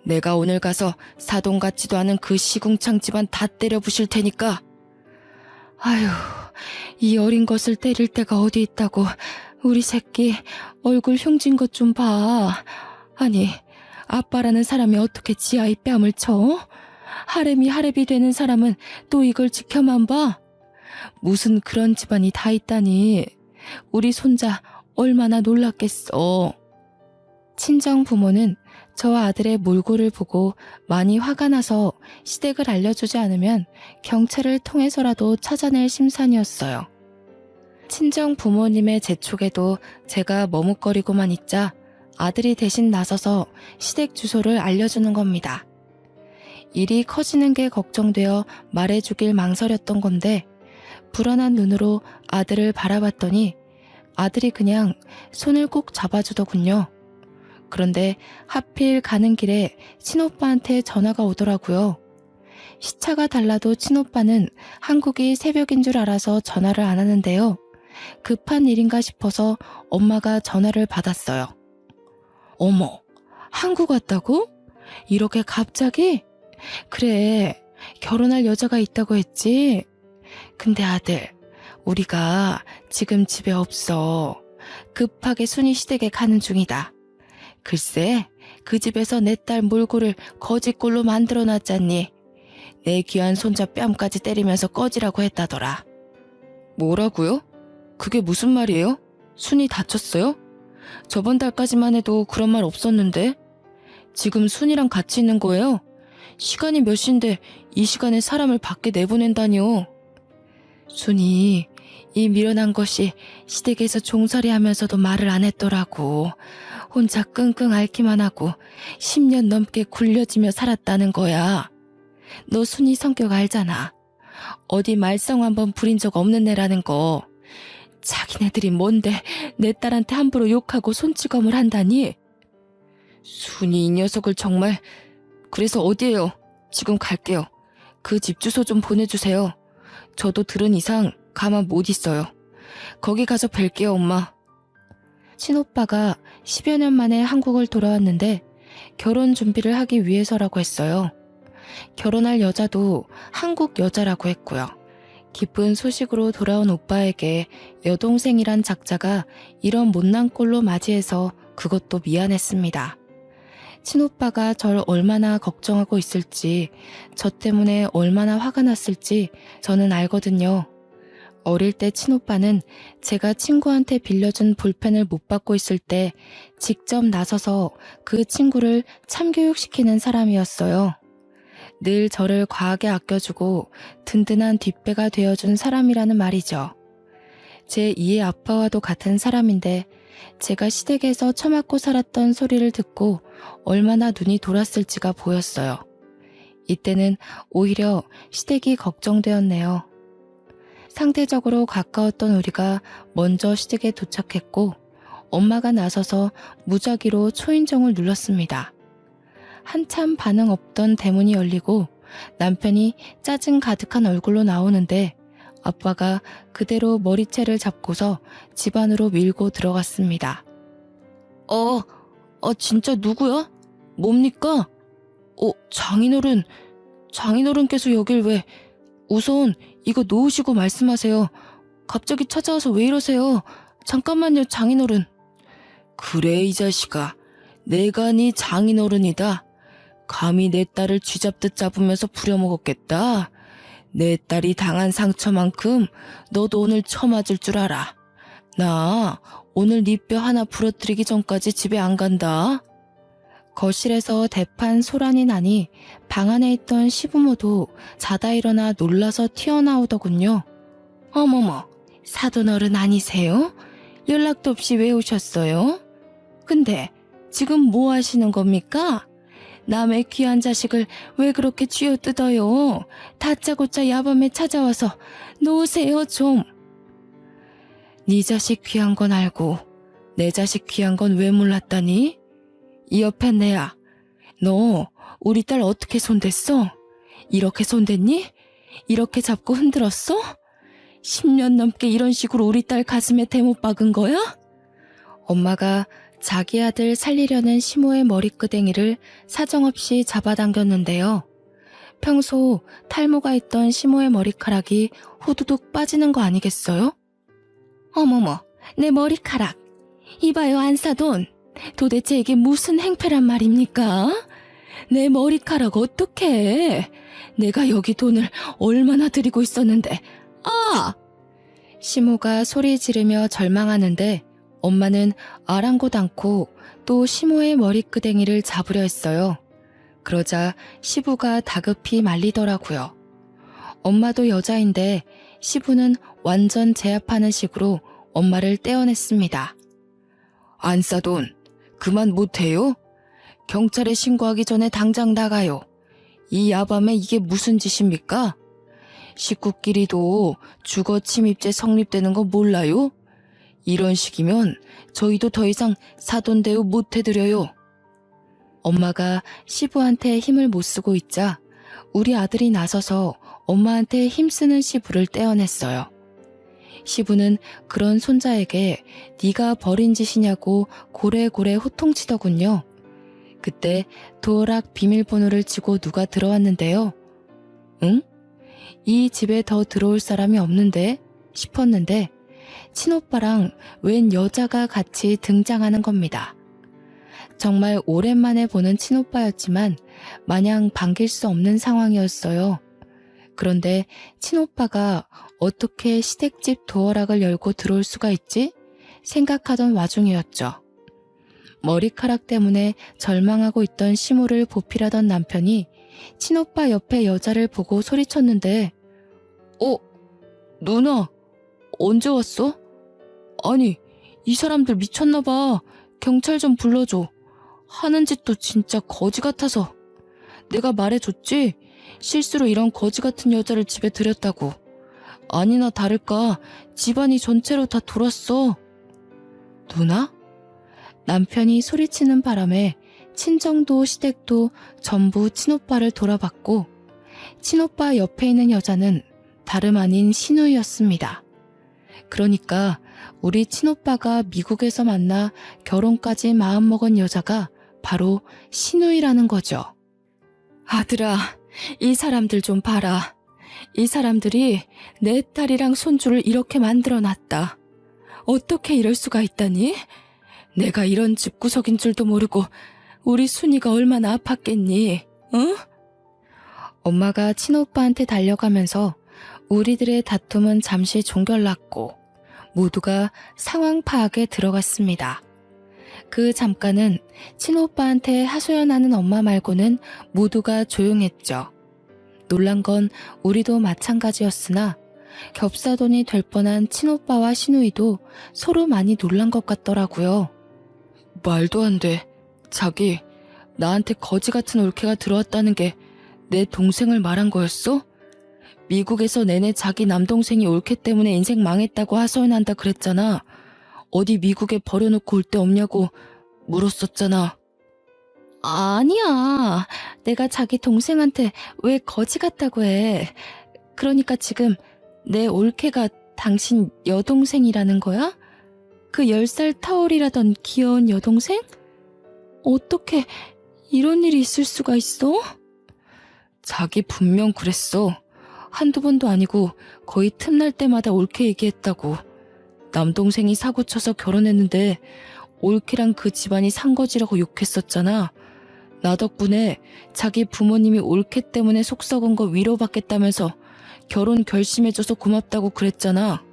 내가 오늘 가서 사돈 같지도 않은 그 시궁창 집안 다 때려 부실 테니까. 아휴, 이 어린 것을 때릴 데가 어디 있다고. 우리 새끼 얼굴 흉진 것 좀 봐. 아니, 아빠라는 사람이 어떻게 지 아이 뺨을 쳐? 하렘이 하렘이 되는 사람은 또 이걸 지켜만 봐. 무슨 그런 집안이 다 있다니. 우리 손자 얼마나 놀랐겠어. 친정 부모는 저와 아들의 몰골을 보고 많이 화가 나서 시댁을 알려주지 않으면 경찰을 통해서라도 찾아낼 심산이었어요. 친정 부모님의 재촉에도 제가 머뭇거리고만 있자 아들이 대신 나서서 시댁 주소를 알려주는 겁니다. 일이 커지는 게 걱정되어 말해주길 망설였던 건데 불안한 눈으로 아들을 바라봤더니 아들이 그냥 손을 꼭 잡아주더군요. 그런데 하필 가는 길에 친오빠한테 전화가 오더라고요. 시차가 달라도 친오빠는 한국이 새벽인 줄 알아서 전화를 안 하는데요. 급한 일인가 싶어서 엄마가 전화를 받았어요. 어머, 한국 왔다고? 이렇게 갑자기? 그래, 결혼할 여자가 있다고 했지? 근데 아들, 우리가 지금 집에 없어. 급하게 순이 시댁에 가는 중이다. 글쎄, 그 집에서 내 딸 몰골을 거짓골로 만들어놨잖니. 내 귀한 손자 뺨까지 때리면서 꺼지라고 했다더라. 뭐라고요? 그게 무슨 말이에요? 순이 다쳤어요? 저번 달까지만 해도 그런 말 없었는데? 지금 순이랑 같이 있는 거예요? 시간이 몇 시인데 이 시간에 사람을 밖에 내보낸다뇨. 순이 이 미련한 것이 시댁에서 종살이 하면서도 말을 안 했더라고. 혼자 끙끙 앓기만 하고 10년 넘게 굴려지며 살았다는 거야. 너 순이 성격 알잖아. 어디 말썽 한번 부린 적 없는 애라는 거. 자기네들이 뭔데 내 딸한테 함부로 욕하고 손찌검을 한다니? 순이 이 녀석을 정말... 그래서 어디에요? 지금 갈게요. 그 집 주소 좀 보내주세요. 저도 들은 이상 가만 못 있어요. 거기 가서 뵐게요, 엄마. 친오빠가 10여 년 만에 한국을 돌아왔는데 결혼 준비를 하기 위해서라고 했어요. 결혼할 여자도 한국 여자라고 했고요. 기쁜 소식으로 돌아온 오빠에게 여동생이란 작자가 이런 못난 꼴로 맞이해서 그것도 미안했습니다. 친오빠가 절 얼마나 걱정하고 있을지, 저 때문에 얼마나 화가 났을지 저는 알거든요. 어릴 때 친오빠는 제가 친구한테 빌려준 볼펜을 못 받고 있을 때 직접 나서서 그 친구를 참교육시키는 사람이었어요. 늘 저를 과하게 아껴주고 든든한 뒷배가 되어준 사람이라는 말이죠. 제 2의 아빠와도 같은 사람인데 제가 시댁에서 처맞고 살았던 소리를 듣고 얼마나 눈이 돌았을지가 보였어요. 이때는 오히려 시댁이 걱정되었네요. 상대적으로 가까웠던 우리가 먼저 시댁에 도착했고 엄마가 나서서 무작위로 초인종을 눌렀습니다. 한참 반응 없던 대문이 열리고 남편이 짜증 가득한 얼굴로 나오는데 아빠가 그대로 머리채를 잡고서 집 안으로 밀고 들어갔습니다. 진짜 누구야? 뭡니까? 장인어른께서 여길 왜... 우선 이거 놓으시고 말씀하세요. 갑자기 찾아와서 왜 이러세요? 잠깐만요, 장인어른. 그래, 이 자식아. 내가 네 장인어른이다. 감히 내 딸을 쥐잡듯 잡으면서 부려먹었겠다. 내 딸이 당한 상처만큼 너도 오늘 처맞을 줄 알아. 나 오늘 네 뼈 하나 부러뜨리기 전까지 집에 안 간다. 거실에서 대판 소란이 나니 방 안에 있던 시부모도 자다 일어나 놀라서 튀어나오더군요. 어머머, 사돈어른 아니세요? 연락도 없이 왜 오셨어요? 근데 지금 뭐 하시는 겁니까? 남의 귀한 자식을 왜 그렇게 쥐어뜯어요? 다짜고짜 야밤에 찾아와서 놓으세요 좀. 네 자식 귀한 건 알고 내 자식 귀한 건 왜 몰랐다니? 이 옆에 내야. 너 우리 딸 어떻게 손댔어? 이렇게 손댔니? 이렇게 잡고 흔들었어? 10년 넘게 이런 식으로 우리 딸 가슴에 대못 박은 거야? 엄마가 자기 아들 살리려는 시모의 머리끄댕이를 사정없이 잡아당겼는데요. 평소 탈모가 있던 시모의 머리카락이 후두둑 빠지는 거 아니겠어요? 어머머, 내 머리카락. 이봐요, 안사돈. 도대체 이게 무슨 행패란 말입니까? 내 머리카락 어떡해? 내가 여기 돈을 얼마나 들이고 있었는데. 아! 시모가 소리 지르며 절망하는데 엄마는 아랑곳 않고 또 시모의 머리끄댕이를 잡으려 했어요. 그러자 시부가 다급히 말리더라고요. 엄마도 여자인데 시부는 완전 제압하는 식으로 엄마를 떼어냈습니다. 안사돈, 그만 못해요? 경찰에 신고하기 전에 당장 나가요. 이 야밤에 이게 무슨 짓입니까? 식구끼리도 주거 침입죄 성립되는 거 몰라요? 이런 식이면 저희도 더 이상 사돈 대우 못 해드려요. 엄마가 시부한테 힘을 못 쓰고 있자 우리 아들이 나서서 엄마한테 힘쓰는 시부를 떼어냈어요. 시부는 그런 손자에게 네가 벌인 짓이냐고 고래고래 호통치더군요. 그때 도어락 비밀번호를 치고 누가 들어왔는데요. 응? 이 집에 더 들어올 사람이 없는데 싶었는데 친오빠랑 웬 여자가 같이 등장하는 겁니다. 정말 오랜만에 보는 친오빠였지만 마냥 반길 수 없는 상황이었어요. 그런데 친오빠가 어떻게 시댁집 도어락을 열고 들어올 수가 있지? 생각하던 와중이었죠. 머리카락 때문에 절망하고 있던 시모를 보필하던 남편이 친오빠 옆에 여자를 보고 소리쳤는데 누나, 언제 왔어? 아니, 이 사람들 미쳤나봐. 경찰 좀 불러줘. 하는 짓도 진짜 거지 같아서. 내가 말해줬지? 실수로 이런 거지 같은 여자를 집에 들였다고. 아니나 다를까 집안이 전체로 다 돌았어. 누나? 남편이 소리치는 바람에 친정도 시댁도 전부 친오빠를 돌아봤고 친오빠 옆에 있는 여자는 다름 아닌 신우이였습니다. 그러니까 우리 친오빠가 미국에서 만나 결혼까지 마음먹은 여자가 바로 신우이라는 거죠. 아들아, 이 사람들 좀 봐라. 이 사람들이 내 딸이랑 손주를 이렇게 만들어놨다. 어떻게 이럴 수가 있다니? 내가 이런 집구석인 줄도 모르고 우리 순이가 얼마나 아팠겠니? 응? 엄마가 친오빠한테 달려가면서 우리들의 다툼은 잠시 종결났고 모두가 상황 파악에 들어갔습니다. 그 잠깐은 친오빠한테 하소연하는 엄마 말고는 모두가 조용했죠. 놀란 건 우리도 마찬가지였으나 겹사돈이 될 뻔한 친오빠와 신우이도 서로 많이 놀란 것 같더라고요. 말도 안 돼. 자기, 나한테 거지 같은 올케가 들어왔다는 게 내 동생을 말한 거였어? 미국에서 내내 자기 남동생이 올케 때문에 인생 망했다고 하소연한다 그랬잖아. 어디 미국에 버려놓고 올 데 없냐고 물었었잖아. 아니야. 내가 자기 동생한테 왜 거지 같다고 해. 그러니까 지금 내 올케가 당신 여동생이라는 거야? 그 10살 타올이라던 귀여운 여동생? 어떻게 이런 일이 있을 수가 있어? 자기 분명 그랬어. 한두 번도 아니고 거의 틈날 때마다 올케 얘기했다고. 남동생이 사고쳐서 결혼했는데 올케랑 그 집안이 산거지라고 욕했었잖아. 나 덕분에 자기 부모님이 올케 때문에 속 썩은 거 위로받겠다면서 결혼 결심해줘서 고맙다고 그랬잖아.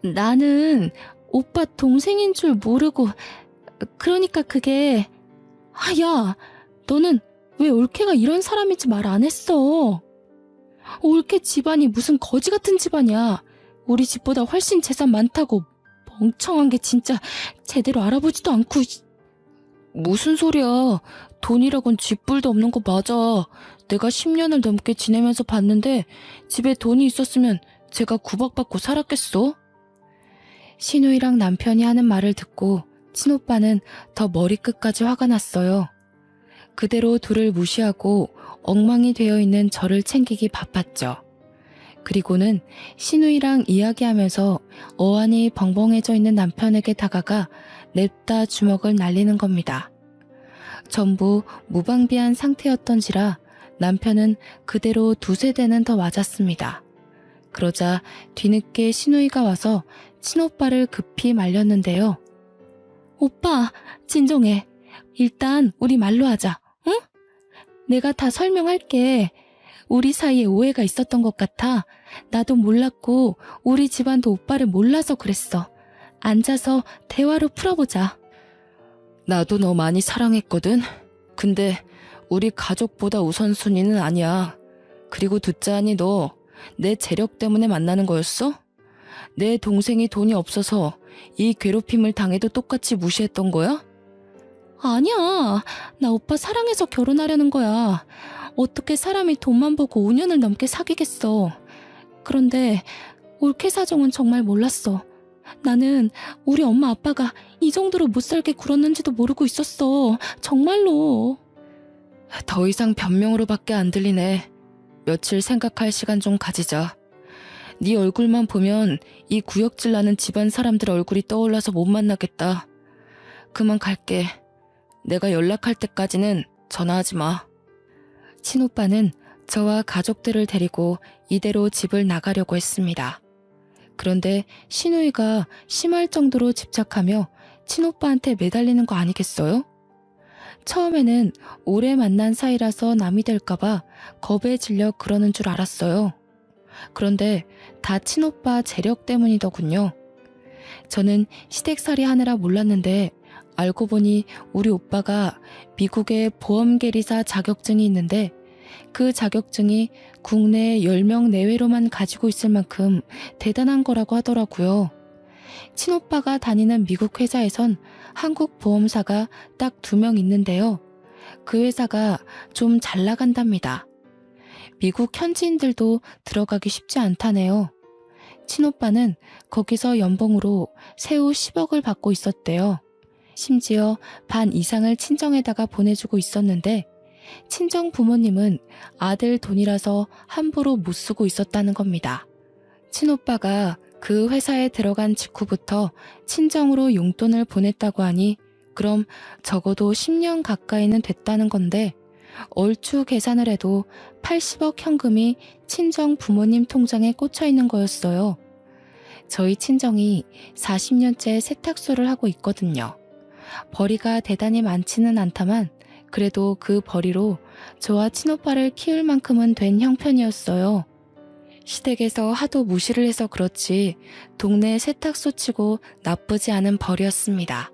나는 오빠 동생인 줄 모르고 그러니까 그게 야, 너는 왜 올케가 이런 사람인지 말 안 했어. 올케 집안이 무슨 거지 같은 집안이야. 우리 집보다 훨씬 재산 많다고. 멍청한 게 진짜 제대로 알아보지도 않고. 무슨 소리야. 돈이라곤 쥐뿔도 없는 거 맞아. 내가 10년을 넘게 지내면서 봤는데 집에 돈이 있었으면 제가 구박받고 살았겠어? 신우이랑 남편이 하는 말을 듣고 친오빠는 더 머리끝까지 화가 났어요. 그대로 둘을 무시하고 엉망이 되어 있는 저를 챙기기 바빴죠. 그리고는 신우이랑 이야기하면서 어안이 벙벙해져 있는 남편에게 다가가 냅다 주먹을 날리는 겁니다. 전부 무방비한 상태였던지라 남편은 그대로 두세 대는 더 맞았습니다. 그러자 뒤늦게 신우이가 와서 친오빠를 급히 말렸는데요. 오빠, 진정해. 일단 우리 말로 하자. 응? 내가 다 설명할게. 우리 사이에 오해가 있었던 것 같아. 나도 몰랐고 우리 집안도 오빠를 몰라서 그랬어. 앉아서 대화로 풀어보자. 나도 너 많이 사랑했거든. 근데 우리 가족보다 우선순위는 아니야. 그리고 듣자하니 너 내 재력 때문에 만나는 거였어? 내 동생이 돈이 없어서 이 괴롭힘을 당해도 똑같이 무시했던 거야? 아니야. 나 오빠 사랑해서 결혼하려는 거야. 어떻게 사람이 돈만 보고 5년을 넘게 사귀겠어. 그런데 올케 사정은 정말 몰랐어. 나는 우리 엄마 아빠가 이 정도로 못 살게 굴었는지도 모르고 있었어. 정말로. 더 이상 변명으로밖에 안 들리네. 며칠 생각할 시간 좀 가지자. 네 얼굴만 보면 이 구역질 나는 집안 사람들 얼굴이 떠올라서 못 만나겠다. 그만 갈게. 내가 연락할 때까지는 전화하지 마. 친오빠는 저와 가족들을 데리고 이대로 집을 나가려고 했습니다. 그런데 신우이가 심할 정도로 집착하며 친오빠한테 매달리는 거 아니겠어요? 처음에는 오래 만난 사이라서 남이 될까봐 겁에 질려 그러는 줄 알았어요. 그런데 다 친오빠 재력 때문이더군요. 저는 시댁살이 하느라 몰랐는데 알고 보니 우리 오빠가 미국의 보험계리사 자격증이 있는데 그 자격증이 국내 10명 내외로만 가지고 있을 만큼 대단한 거라고 하더라고요. 친오빠가 다니는 미국 회사에선 한국 보험사가 딱 2명 있는데요. 그 회사가 좀 잘 나간답니다. 미국 현지인들도 들어가기 쉽지 않다네요. 친오빠는 거기서 연봉으로 세후 10억을 받고 있었대요. 심지어 반 이상을 친정에다가 보내주고 있었는데 친정 부모님은 아들 돈이라서 함부로 못 쓰고 있었다는 겁니다. 친오빠가 그 회사에 들어간 직후부터 친정으로 용돈을 보냈다고 하니 그럼 적어도 10년 가까이는 됐다는 건데 얼추 계산을 해도 80억 현금이 친정 부모님 통장에 꽂혀 있는 거였어요. 저희 친정이 40년째 세탁소를 하고 있거든요. 벌이가 대단히 많지는 않다만 그래도 그 벌이로 저와 친오빠를 키울 만큼은 된 형편이었어요. 시댁에서 하도 무시를 해서 그렇지 동네 세탁소 치고 나쁘지 않은 벌이었습니다.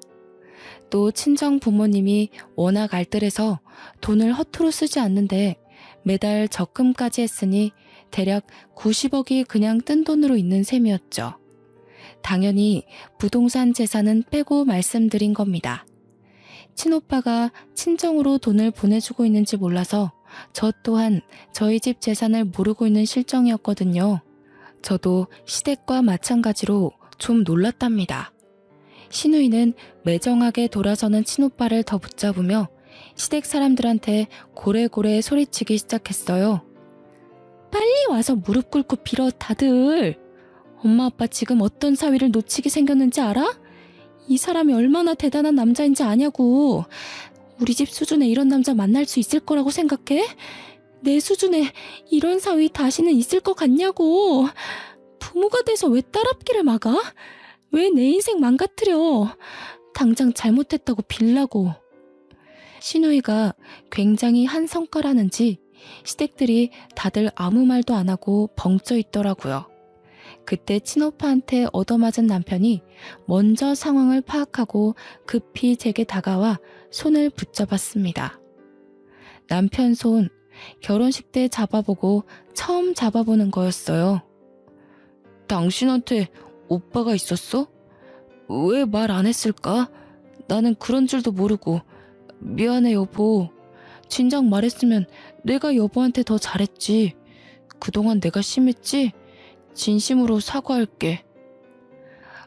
또 친정 부모님이 워낙 알뜰해서 돈을 허투루 쓰지 않는데 매달 적금까지 했으니 대략 90억이 그냥 뜬 돈으로 있는 셈이었죠. 당연히 부동산 재산은 빼고 말씀드린 겁니다. 친오빠가 친정으로 돈을 보내주고 있는지 몰라서 저 또한 저희 집 재산을 모르고 있는 실정이었거든요. 저도 시댁과 마찬가지로 좀 놀랐답니다. 시누이는 매정하게 돌아서는 친오빠를 더 붙잡으며 시댁 사람들한테 고래고래 소리치기 시작했어요. 빨리 와서 무릎 꿇고 빌어 다들. 엄마 아빠 지금 어떤 사위를 놓치게 생겼는지 알아? 이 사람이 얼마나 대단한 남자인지 아냐고. 우리 집 수준에 이런 남자 만날 수 있을 거라고 생각해? 내 수준에 이런 사위 다시는 있을 것 같냐고. 부모가 돼서 왜 딸앞길을 막아? 왜 내 인생 망가뜨려? 당장 잘못했다고 빌라고. 시누이가 굉장히 한성가라는지 시댁들이 다들 아무 말도 안 하고 벙쪄 있더라고요. 그때 친오빠한테 얻어맞은 남편이 먼저 상황을 파악하고 급히 제게 다가와 손을 붙잡았습니다. 남편 손, 결혼식 때 잡아보고 처음 잡아보는 거였어요. 당신한테 오빠가 있었어? 왜 말 안 했을까? 나는 그런 줄도 모르고. 미안해 여보. 진작 말했으면 내가 여보한테 더 잘했지. 그동안 내가 심했지? 진심으로 사과할게.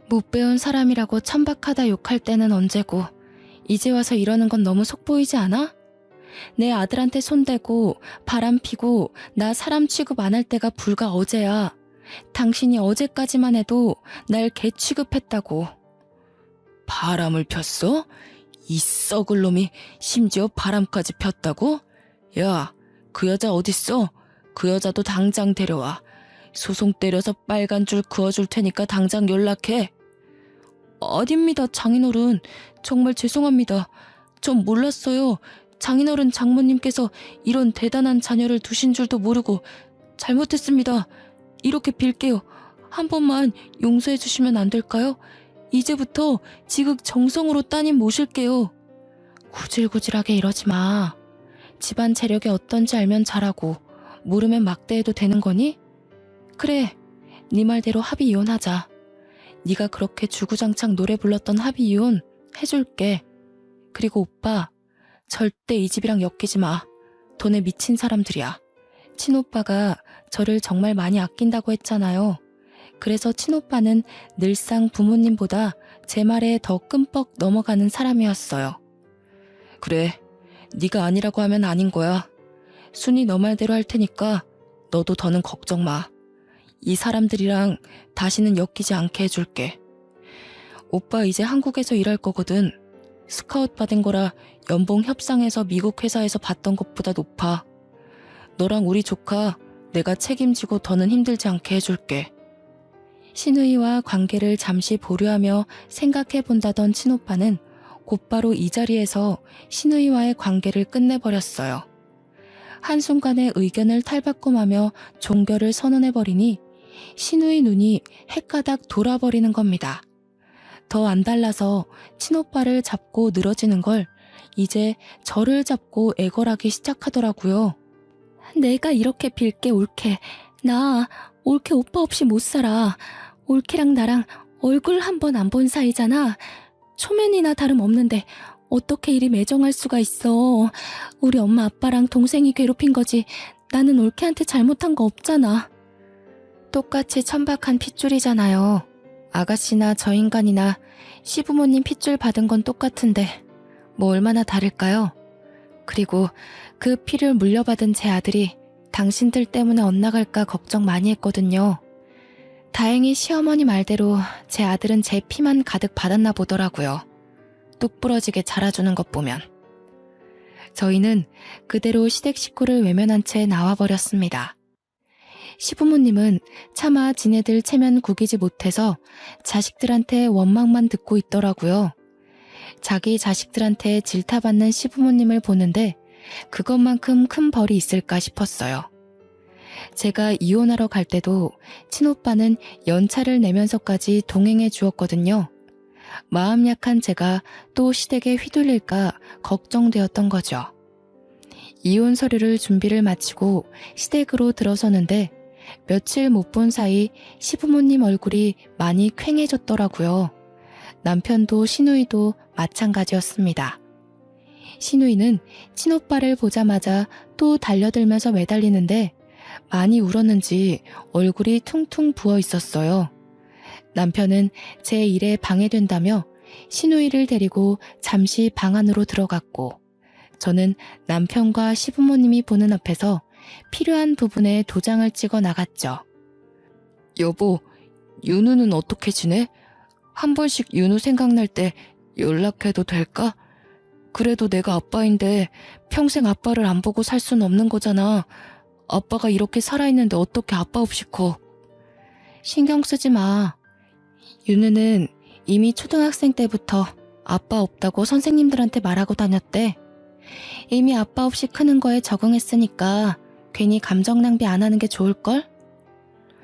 못 배운 사람이라고 천박하다 욕할 때는 언제고 이제 와서 이러는 건 너무 속보이지 않아? 내 아들한테 손대고 바람 피고 나 사람 취급 안 할 때가 불과 어제야. 당신이 어제까지만 해도 날 개 취급했다고. 바람을 폈어? 이 썩을 놈이 심지어 바람까지 폈다고? 야, 그 여자 어딨어? 그 여자도 당장 데려와. 소송 때려서 빨간 줄 그어줄 테니까 당장 연락해. 아닙니다, 장인어른. 정말 죄송합니다. 전 몰랐어요. 장인어른 장모님께서 이런 대단한 자녀를 두신 줄도 모르고 잘못했습니다. 이렇게 빌게요. 한 번만 용서해 주시면 안 될까요? 이제부터 지극정성으로 따님 모실게요. 구질구질하게 이러지 마. 집안 재력이 어떤지 알면 잘하고 모르면 막대해도 되는 거니? 그래, 네 말대로 합의 이혼하자. 네가 그렇게 주구장창 노래 불렀던 합의 이혼 해줄게. 그리고 오빠, 절대 이 집이랑 엮이지 마. 돈에 미친 사람들이야. 친오빠가 저를 정말 많이 아낀다고 했잖아요. 그래서 친오빠는 늘상 부모님보다 제 말에 더 끔뻑 넘어가는 사람이었어요. 그래, 네가 아니라고 하면 아닌 거야. 순이 너 말대로 할 테니까 너도 더는 걱정 마. 이 사람들이랑 다시는 엮이지 않게 해줄게. 오빠 이제 한국에서 일할 거거든. 스카웃 받은 거라 연봉 협상해서 미국 회사에서 받던 것보다 높아. 너랑 우리 조카 내가 책임지고 더는 힘들지 않게 해줄게. 시누이와 관계를 잠시 보류하며 생각해 본다던 친오빠는 곧바로 이 자리에서 시누이와의 관계를 끝내버렸어요. 한순간에 의견을 탈바꿈하며 종결을 선언해버리니 시누이 눈이 헷가닥 돌아버리는 겁니다. 더 안 달라서 친오빠를 잡고 늘어지는 걸 이제 저를 잡고 애걸하기 시작하더라고요. 내가 이렇게 빌게 올케. 나 올케 오빠 없이 못 살아. 올케랑 나랑 얼굴 한 번 안 본 사이잖아. 초면이나 다름없는데 어떻게 이리 매정할 수가 있어. 우리 엄마 아빠랑 동생이 괴롭힌 거지. 나는 올케한테 잘못한 거 없잖아. 똑같이 천박한 핏줄이잖아요. 아가씨나 저 인간이나 시부모님 핏줄 받은 건 똑같은데 뭐 얼마나 다를까요? 그리고 그 피를 물려받은 제 아들이 당신들 때문에 엇나갈까 걱정 많이 했거든요. 다행히 시어머니 말대로 제 아들은 제 피만 가득 받았나 보더라고요. 뚝 부러지게 자라주는 것 보면. 저희는 그대로 시댁 식구를 외면한 채 나와버렸습니다. 시부모님은 차마 지네들 체면 구기지 못해서 자식들한테 원망만 듣고 있더라고요. 자기 자식들한테 질타받는 시부모님을 보는데 그것만큼 큰 벌이 있을까 싶었어요. 제가 이혼하러 갈 때도 친오빠는 연차를 내면서까지 동행해 주었거든요. 마음 약한 제가 또 시댁에 휘둘릴까 걱정되었던 거죠. 이혼 서류를 준비를 마치고 시댁으로 들어서는데 며칠 못 본 사이 시부모님 얼굴이 많이 퀭해졌더라고요. 남편도 시누이도 마찬가지였습니다. 시누이는 친오빠를 보자마자 또 달려들면서 매달리는데 많이 울었는지 얼굴이 퉁퉁 부어 있었어요. 남편은 제 일에 방해된다며 시누이를 데리고 잠시 방 안으로 들어갔고 저는 남편과 시부모님이 보는 앞에서 필요한 부분에 도장을 찍어 나갔죠. 여보, 윤우는 어떻게 지내? 한 번씩 윤우 생각날 때 연락해도 될까? 그래도 내가 아빠인데 평생 아빠를 안 보고 살 순 없는 거잖아. 아빠가 이렇게 살아있는데 어떻게 아빠 없이 커? 신경 쓰지 마. 윤우는 이미 초등학생 때부터 아빠 없다고 선생님들한테 말하고 다녔대. 이미 아빠 없이 크는 거에 적응했으니까 괜히 감정 낭비 안 하는 게 좋을걸?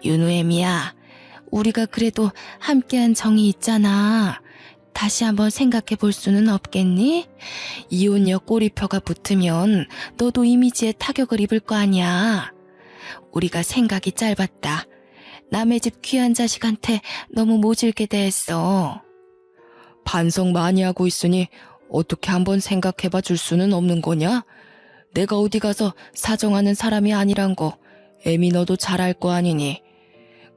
윤우애미야, 우리가 그래도 함께한 정이 있잖아. 다시 한번 생각해 볼 수는 없겠니? 이혼녀 꼬리표가 붙으면 너도 이미지에 타격을 입을 거 아니야. 우리가 생각이 짧았다. 남의 집 귀한 자식한테 너무 모질게 대했어. 반성 많이 하고 있으니 어떻게 한번 생각해봐 줄 수는 없는 거냐? 내가 어디 가서 사정하는 사람이 아니란 거 애미 너도 잘 알 거 아니니.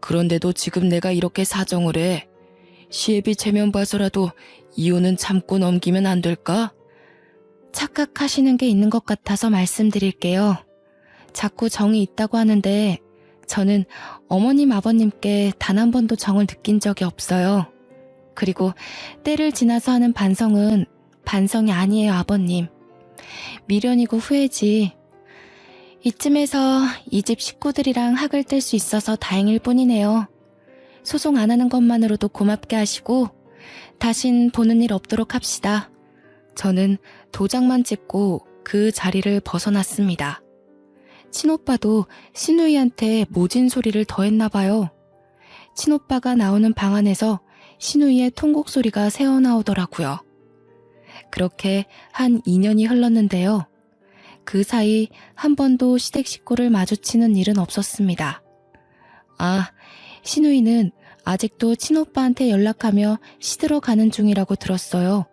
그런데도 지금 내가 이렇게 사정을 해. 시애비 체면 봐서라도 이혼은 참고 넘기면 안 될까? 착각하시는 게 있는 것 같아서 말씀드릴게요. 자꾸 정이 있다고 하는데 저는 어머님 아버님께 단 한 번도 정을 느낀 적이 없어요. 그리고 때를 지나서 하는 반성은 반성이 아니에요, 아버님. 미련이고 후회지. 이쯤에서 이 집 식구들이랑 학을 뗄 수 있어서 다행일 뿐이네요. 소송 안 하는 것만으로도 고맙게 하시고 다신 보는 일 없도록 합시다. 저는 도장만 찍고 그 자리를 벗어났습니다. 친오빠도 시누이한테 모진 소리를 더했나 봐요. 친오빠가 나오는 방 안에서 시누이의 통곡 소리가 새어나오더라고요. 그렇게 한 2년이 흘렀는데요. 그 사이 한 번도 시댁 식구를 마주치는 일은 없었습니다. 아, 시누이는 아직도 친오빠한테 연락하며 시들어 가는 중이라고 들었어요.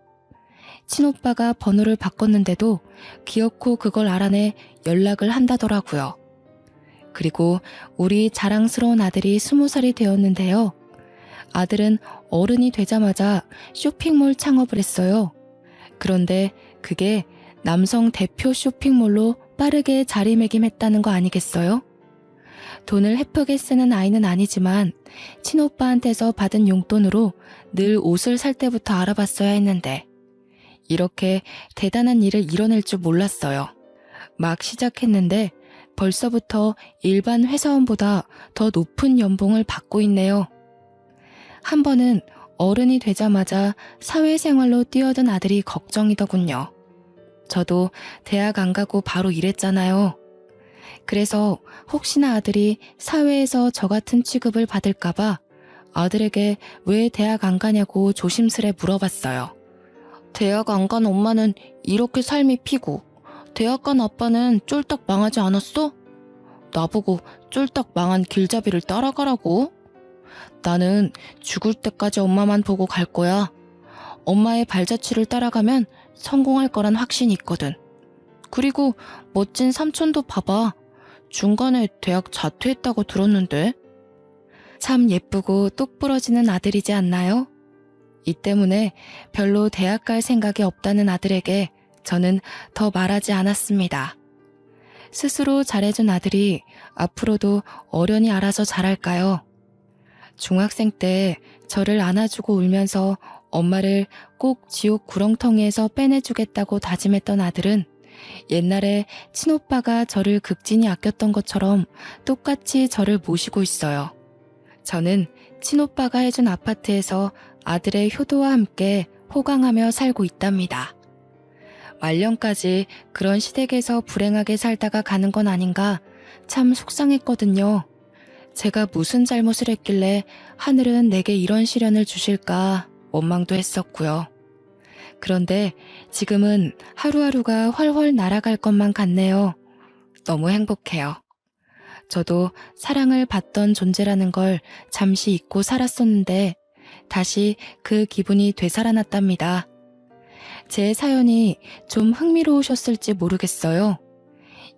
친오빠가 번호를 바꿨는데도 기어코 그걸 알아내 연락을 한다더라고요. 그리고 우리 자랑스러운 아들이 20살이 되었는데요. 아들은 어른이 되자마자 쇼핑몰 창업을 했어요. 그런데 그게 남성 대표 쇼핑몰로 빠르게 자리매김했다는 거 아니겠어요? 돈을 헤프게 쓰는 아이는 아니지만 친오빠한테서 받은 용돈으로 늘 옷을 살 때부터 알아봤어야 했는데 이렇게 대단한 일을 이뤄낼 줄 몰랐어요. 막 시작했는데 벌써부터 일반 회사원보다 더 높은 연봉을 받고 있네요. 한 번은 어른이 되자마자 사회생활로 뛰어든 아들이 걱정이더군요. 저도 대학 안 가고 바로 일했잖아요. 그래서 혹시나 아들이 사회에서 저 같은 취급을 받을까봐 아들에게 왜 대학 안 가냐고 조심스레 물어봤어요. 대학 안 간 엄마는 이렇게 삶이 피고 대학 간 아빠는 쫄딱 망하지 않았어? 나보고 쫄딱 망한 길잡이를 따라가라고? 나는 죽을 때까지 엄마만 보고 갈 거야. 엄마의 발자취를 따라가면 성공할 거란 확신이 있거든. 그리고 멋진 삼촌도 봐봐. 중간에 대학 자퇴했다고 들었는데. 참 예쁘고 똑부러지는 아들이지 않나요? 이 때문에 별로 대학 갈 생각이 없다는 아들에게 저는 더 말하지 않았습니다. 스스로 잘해준 아들이 앞으로도 어련히 알아서 잘할까요? 중학생 때 저를 안아주고 울면서 엄마를 꼭 지옥 구렁텅이에서 빼내주겠다고 다짐했던 아들은 옛날에 친오빠가 저를 극진히 아꼈던 것처럼 똑같이 저를 모시고 있어요. 저는 친오빠가 해준 아파트에서 아들의 효도와 함께 호강하며 살고 있답니다. 말년까지 그런 시댁에서 불행하게 살다가 가는 건 아닌가 참 속상했거든요. 제가 무슨 잘못을 했길래 하늘은 내게 이런 시련을 주실까 원망도 했었고요. 그런데 지금은 하루하루가 훨훨 날아갈 것만 같네요. 너무 행복해요. 저도 사랑을 받던 존재라는 걸 잠시 잊고 살았었는데 다시 그 기분이 되살아났답니다. 제 사연이 좀 흥미로우셨을지 모르겠어요.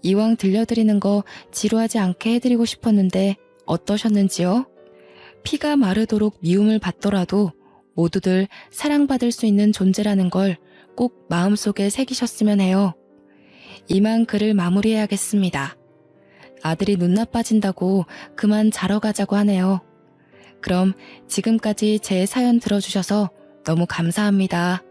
이왕 들려드리는 거 지루하지 않게 해드리고 싶었는데 어떠셨는지요? 피가 마르도록 미움을 받더라도 모두들 사랑받을 수 있는 존재라는 걸 꼭 마음속에 새기셨으면 해요. 이만 글을 마무리해야겠습니다. 아들이 눈 나빠진다고 그만 자러 가자고 하네요. 그럼 지금까지 제 사연 들어주셔서 너무 감사합니다.